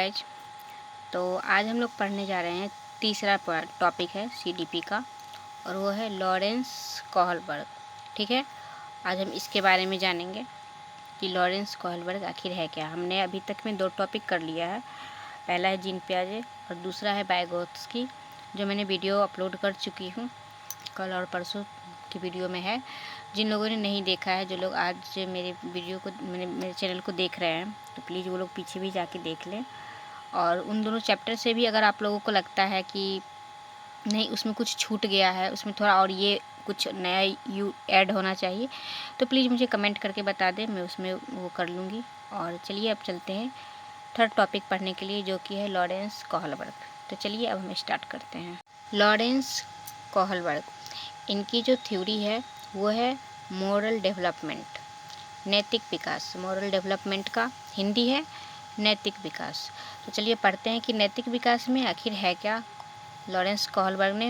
Guys. तो आज हम लोग पढ़ने जा रहे हैं, तीसरा टॉपिक है सीडीपी का और वो है लॉरेंस कोहलबर्ग। ठीक है, आज हम इसके बारे में जानेंगे कि लॉरेंस कोहलबर्ग आखिर है क्या। हमने अभी तक में 2 टॉपिक कर लिया है। पहला है जीन पियाजे और दूसरा है वाइगोत्स्की, जो मैंने वीडियो अपलोड कर चुकी हूँ, कल और परसों की वीडियो में है। जिन लोगों ने नहीं देखा है, जो लोग आज मेरे वीडियो को मेरे चैनल को देख रहे हैं, तो प्लीज़ वो लोग पीछे भी जाके देख लें। और उन दोनों चैप्टर से भी अगर आप लोगों को लगता है कि नहीं उसमें कुछ छूट गया है, उसमें थोड़ा और ये कुछ नया ऐड होना चाहिए, तो प्लीज़ मुझे कमेंट करके बता दें, मैं उसमें वो कर लूँगी। और चलिए अब चलते हैं थर्ड टॉपिक पढ़ने के लिए, जो कि है लॉरेंस कोहलबर्ग। तो चलिए अब हम स्टार्ट करते हैं। लॉरेंस कोहलबर्ग, इनकी जो थ्योरी है वो है मोरल डेवलपमेंट, नैतिक विकास। मोरल डेवलपमेंट का हिंदी है नैतिक विकास। तो चलिए पढ़ते हैं कि नैतिक विकास में आखिर है क्या। लॉरेंस कोहलबर्ग ने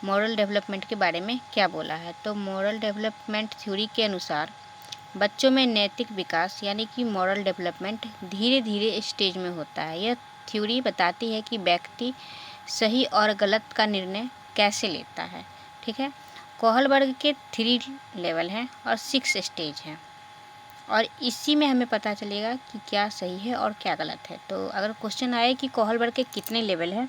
मोरल डेवलपमेंट के बारे में क्या बोला है। तो मोरल डेवलपमेंट थ्योरी के अनुसार बच्चों में नैतिक विकास यानी कि मोरल डेवलपमेंट धीरे धीरे स्टेज में होता है। यह थ्योरी बताती है कि व्यक्ति सही और गलत का निर्णय कैसे लेता है। ठीक है, कोहलबर्ग के 3 लेवल हैं और 6 स्टेज हैं, और इसी में हमें पता चलेगा कि क्या सही है और क्या गलत है। तो अगर क्वेश्चन आए कि कोहलबर्ग के कितने लेवल हैं,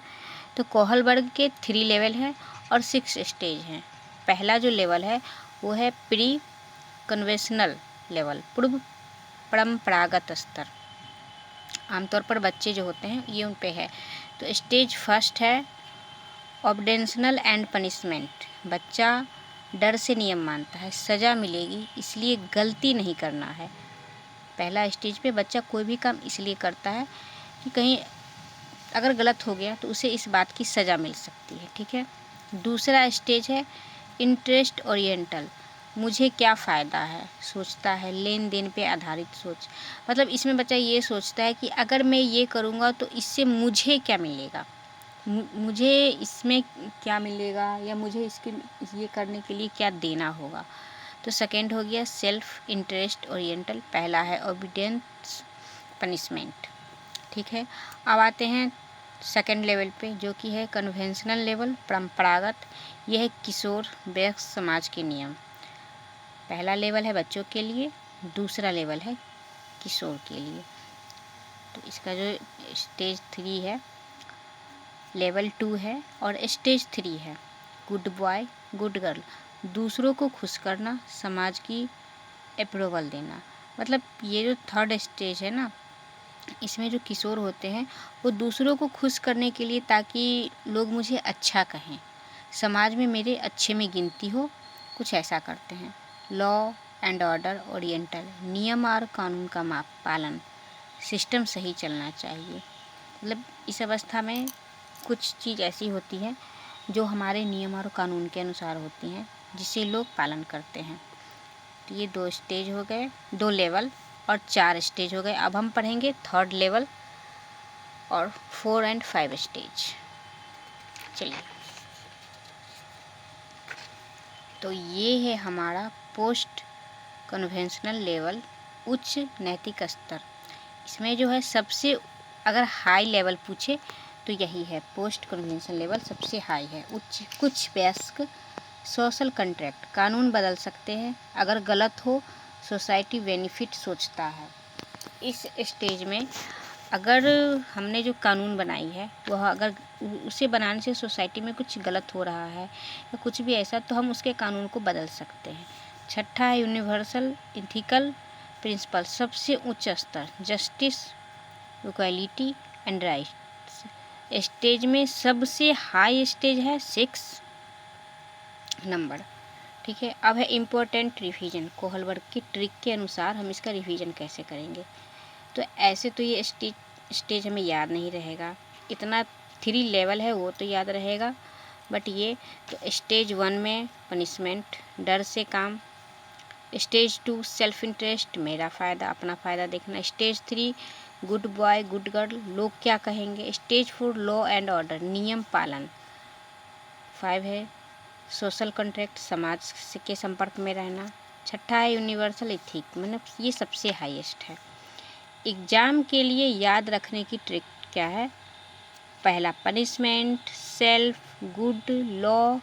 तो कोहलबर्ग के 3 लेवल हैं और 6 स्टेज हैं। पहला जो लेवल है वो है प्री कन्वेंशनल लेवल, पूर्व परंपरागत स्तर। आमतौर पर बच्चे जो होते हैं ये उन पे है। तो स्टेज फर्स्ट है ऑब्डेंशनल एंड पनिशमेंट। बच्चा डर से नियम मानता है, सज़ा मिलेगी इसलिए गलती नहीं करना है। पहला स्टेज पे बच्चा कोई भी काम इसलिए करता है कि कहीं अगर गलत हो गया तो उसे इस बात की सज़ा मिल सकती है। ठीक है, दूसरा स्टेज है इंटरेस्ट ओरिएंटल। मुझे क्या फ़ायदा है सोचता है, लेन देन पे आधारित सोच। मतलब इसमें बच्चा ये सोचता है कि अगर मैं ये करूँगा तो इससे मुझे क्या मिलेगा, मुझे इसमें क्या मिलेगा, या मुझे इसके ये करने के लिए क्या देना होगा। तो सेकेंड हो गया सेल्फ इंटरेस्ट ओरिएंटल, पहला है ओबीडियंस पनिशमेंट। ठीक है, अब आते हैं सेकेंड लेवल पे, जो कि है कन्वेंशनल लेवल, परंपरागत। यह है किशोर वयस्क समाज के नियम। पहला लेवल है बच्चों के लिए, दूसरा लेवल है किशोर के लिए। तो इसका जो स्टेज 3 है, लेवल 2 है और स्टेज 3 है गुड बॉय गुड गर्ल। दूसरों को खुश करना, समाज की अप्रूवल देना। मतलब ये जो थर्ड स्टेज है ना, इसमें जो किशोर होते हैं वो दूसरों को खुश करने के लिए, ताकि लोग मुझे अच्छा कहें, समाज में मेरे अच्छे में गिनती हो, कुछ ऐसा करते हैं। लॉ एंड ऑर्डर ओरिएंटल, नियम और कानून का पालन, सिस्टम सही चलना चाहिए। मतलब इस अवस्था में कुछ चीज़ ऐसी होती है जो हमारे नियम और कानून के अनुसार होती हैं, जिसे लोग पालन करते हैं। तो ये 2 स्टेज हो गए, 2 लेवल और 4 स्टेज हो गए। अब हम पढ़ेंगे थर्ड लेवल और 4 एंड 5 स्टेज। चलिए, तो ये है हमारा पोस्ट कन्वेंशनल लेवल, उच्च नैतिक स्तर। इसमें जो है सबसे अगर हाई लेवल पूछे तो यही है, पोस्ट कन्वेंशनल लेवल सबसे हाई है, उच्च। कुछ वयस्क सोशल कॉन्ट्रैक्ट, कानून बदल सकते हैं, अगर गलत हो सोसाइटी बेनिफिट सोचता है। इस स्टेज में अगर हमने जो कानून बनाई है वह अगर उसे बनाने से सोसाइटी में कुछ गलत हो रहा है या कुछ भी ऐसा, तो हम उसके कानून को बदल सकते हैं। छठा है यूनिवर्सल इथिकल प्रिंसिपल, सबसे उच्च स्तर, justice equality and rights. Stage में सबसे हाई स्टेज है 6 नंबर। ठीक है, अब है इम्पोर्टेंट रिवीजन। कोहलबर्ग की ट्रिक के अनुसार हम इसका रिवीजन कैसे करेंगे। तो ऐसे तो ये स्टेज हमें याद नहीं रहेगा, इतना 3 लेवल है वो तो याद रहेगा, बट ये तो स्टेज 1 में पनिशमेंट, डर से काम। स्टेज 2 सेल्फ इंटरेस्ट, मेरा फ़ायदा, अपना फ़ायदा देखना। Stage 3 good boy good girl, लोग क्या कहेंगे। स्टेज 4 लॉ एंड ऑर्डर, नियम पालन। 5 है सोशल कॉन्ट्रैक्ट, समाज के संपर्क में रहना। छठा है यूनिवर्सल इथिक, मतलब ये सबसे हाईएस्ट है। एग्ज़ाम के लिए याद रखने की ट्रिक क्या है? पहला punishment, self, good, law,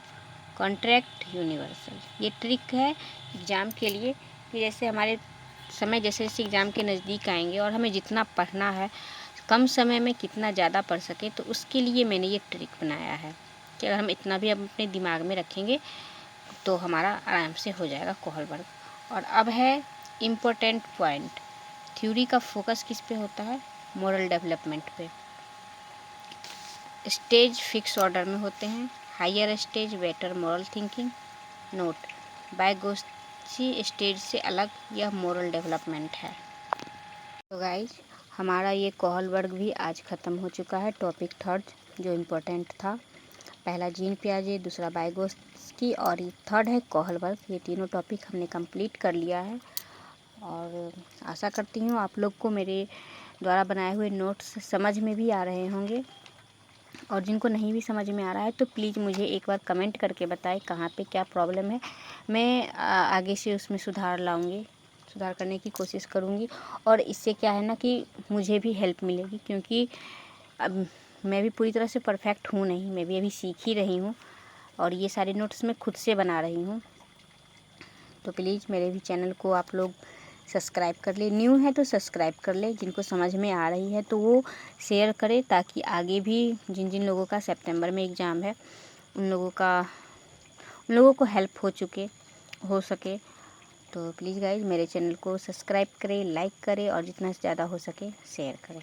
contract, universal. ये ट्रिक है एग्ज़ाम के लिए कि जैसे हमारे समय जैसे जैसे एग्ज़ाम के नज़दीक आएंगे और हमें जितना पढ़ना है कम समय में कितना ज़्यादा पढ़ सके, तो उसके लिए मैंने ये ट्रिक बनाया है कि अगर हम इतना भी अपने दिमाग में रखेंगे तो हमारा आराम से हो जाएगा कोहलबर्ग। और अब है इम्पोर्टेंट पॉइंट। थ्योरी का फोकस किस पे होता है? मोरल डेवलपमेंट पे। स्टेज फिक्स ऑर्डर में होते हैं। Higher stage better moral thinking. Note, Vygotsky stage से अलग यह मोरल डेवलपमेंट है। तो गाइज हमारा ये कोहलबर्ग भी आज ख़त्म हो चुका है। टॉपिक थर्ड जो इम्पोर्टेंट था, पहला जीन पियाजे, दूसरा वाइगोत्स्की और ये थर्ड है कोहलबर्ग। ये तीनों टॉपिक हमने कंप्लीट कर लिया है और आशा करती हूँ आप लोग को मेरे द्वारा बनाए हुए नोट्स समझ में भी आ रहे होंगे। और जिनको नहीं भी समझ में आ रहा है तो प्लीज़ मुझे एक बार कमेंट करके बताएं कहाँ पे क्या प्रॉब्लम है। मैं आगे से उसमें सुधार लाऊंगी, सुधार करने की कोशिश करूंगी। और इससे क्या है ना कि मुझे भी हेल्प मिलेगी, क्योंकि अब मैं भी पूरी तरह से परफेक्ट हूँ नहीं, मैं भी अभी सीख ही रही हूँ और ये सारे नोट्स मैं खुद से बना रही हूँ। तो प्लीज़ मेरे भी चैनल को आप लोग सब्सक्राइब कर ले। न्यू है तो सब्सक्राइब कर ले, जिनको समझ में आ रही है तो वो शेयर करें, ताकि आगे भी जिन जिन लोगों का सितंबर में एग्ज़ाम है उन लोगों को हेल्प हो सके। तो प्लीज़ गाइज मेरे चैनल को सब्सक्राइब करें, लाइक करें और जितना ज़्यादा हो सके शेयर करें।